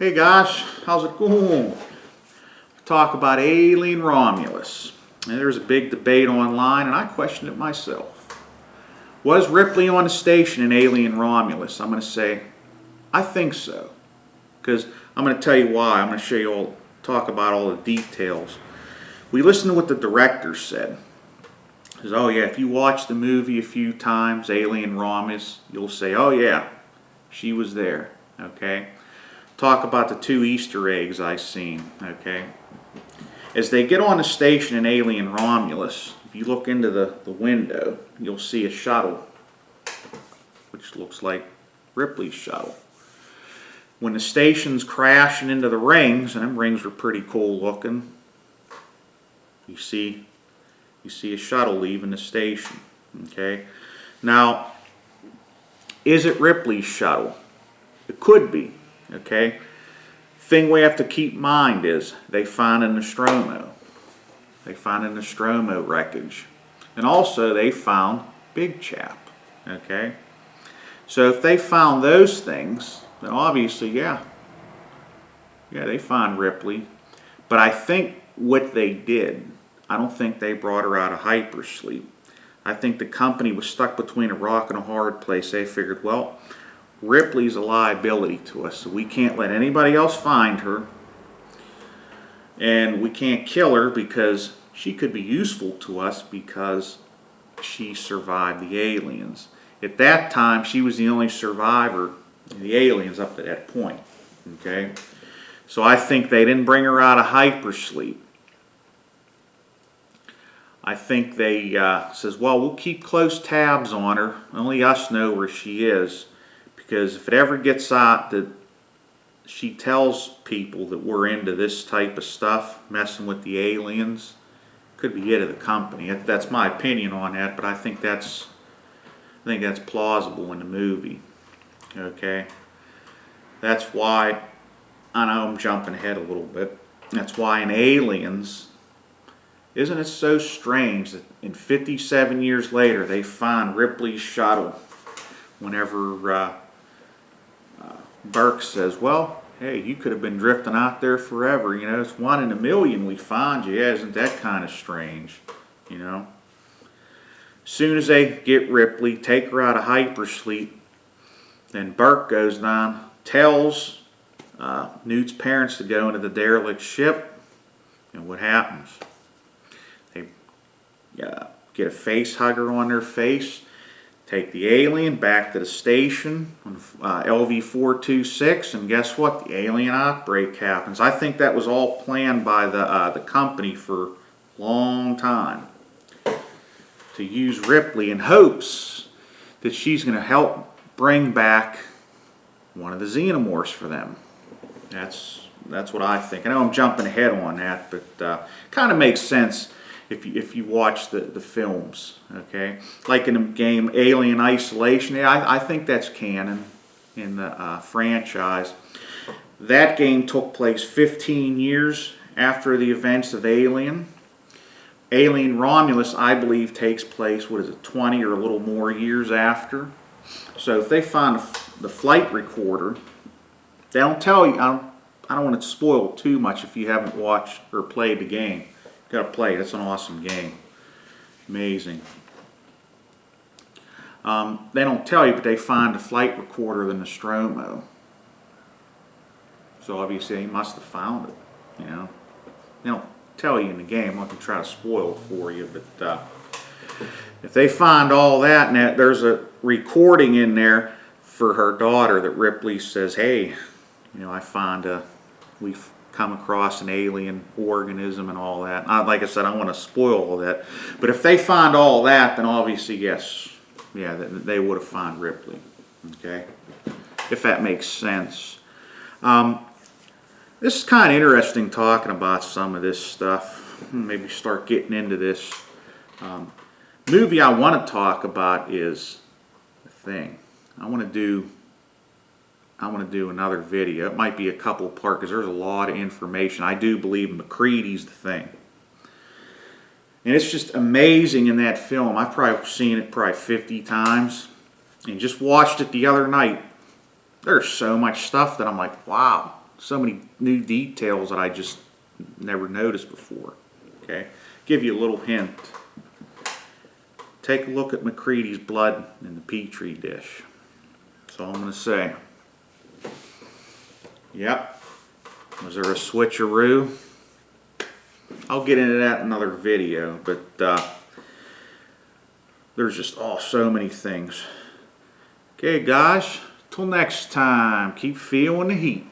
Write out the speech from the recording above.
Hey guys, how's it going? Talk about alien Romulus. And there's a big debate online, and I questioned it myself. Was Ripley on the station in Alien Romulus? I'm going to say, I think so. Because I'm going to tell you why. I'm going to show you all, talk about all the details. We listened to what the director said. He says, oh yeah, if you watch the movie a few times, Alien Romulus, you'll say, oh yeah, she was there. Okay? Talk about the 2 Easter eggs I seen. Okay? As they get on the station in Alien Romulus, if you look into the window, you'll see a shuttle, which looks like Ripley's shuttle. When the station's crashing into the rings, and them rings were pretty cool looking, you see a shuttle leaving the station. Okay? Now, is it Ripley's shuttle? It could be. Okay? Thing we have to keep in mind is they find a Nostromo. They find a Nostromo wreckage. And also they found Big Chap. Okay? So if they found those things, then obviously, yeah, they find Ripley. But I think what they did, I don't think they brought her out of hypersleep. I think the company was stuck between a rock and a hard place. They figured, well, Ripley's a liability to us, so we can't let anybody else find her, and we can't kill her because she could be useful to us because she survived the aliens. At that time, she was the only survivor of the aliens up to that point. Okay, so I think they didn't bring her out of hypersleep. I think they says, well, we'll keep close tabs on her. Only us know where she is. Because if it ever gets out that she tells people that we're into this type of stuff, messing with the aliens, could be it of the company. That's my opinion on that, but I think that's plausible in the movie. Okay, that's why I know I'm jumping ahead a little bit. That's why in Aliens, isn't it so strange that in 57 years later they find Ripley's shuttle whenever Burke says, well, hey, you could have been drifting out there forever. You know, it's 1 in a million we find you. Yeah, isn't that kind of strange? You know? As soon as they get Ripley, take her out of hypersleep, then Burke goes down, tells Newt's parents to go into the derelict ship, and what happens? They get a face hugger on their face, take the alien back to the station on LV-426, and guess what? The alien outbreak happens. I think that was all planned by the company for a long time to use Ripley in hopes that she's going to help bring back one of the xenomorphs for them. That's what I think. I know I'm jumping ahead on that, but kind of makes sense if you watch the films, okay? Like in the game Alien Isolation, I think that's canon in the franchise. That game took place 15 years after the events of Alien. Alien Romulus, I believe, takes place, 20 or a little more years after. So if they find the flight recorder, they don't tell you, I don't want to spoil too much if you haven't watched or played the game. Got to play it. It's an awesome game. Amazing. They don't tell you, but they find the flight recorder of the Nostromo. So obviously they must have found it. You know, they don't tell you in the game. I'm not going to try to spoil it for you, but if they find all that, and there's a recording in there for her daughter that Ripley says, "Hey, you know, I found we've come across an alien organism and all that." Like I said, I don't want to spoil all that. But if they find all that, then obviously, yes, yeah, they would have found Ripley. Okay? If that makes sense. This is kind of interesting talking about some of this stuff. Maybe start getting into this. Movie I want to talk about is The Thing. I want to do another video. It might be a couple part because there's a lot of information. I do believe Macready's The Thing. And it's just amazing in that film. I've probably seen it 50 times. And just watched it the other night. There's so much stuff that I'm like, wow. So many new details that I just never noticed before. Okay, give you a little hint. Take a look at Macready's blood in the Petri dish. That's all I'm going to say. Yep. Was there a switcheroo? I'll get into that in another video, but there's just so many things. Okay, guys, till next time, keep feeling the heat.